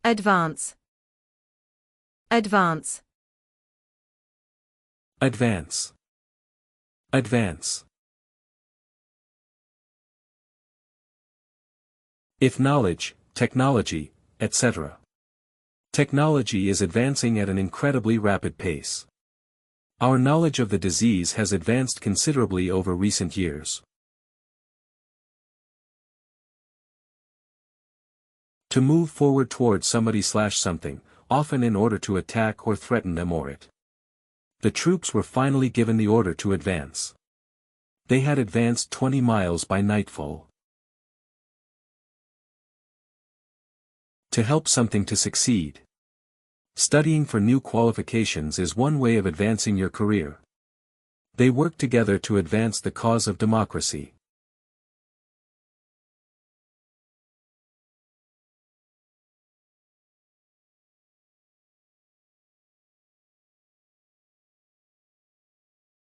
Advance. Advance. Advance. Advance. If knowledge, technology, etc. Technology is advancing at an incredibly rapid pace. Our knowledge of the disease has advanced considerably over recent years. To move forward toward somebody/something, often in order to attack or threaten them or it. The troops were finally given the order to advance. They had advanced 20 miles by nightfall. To help something to succeed. Studying for new qualifications is one way of advancing your career. They work together to advance the cause of democracy.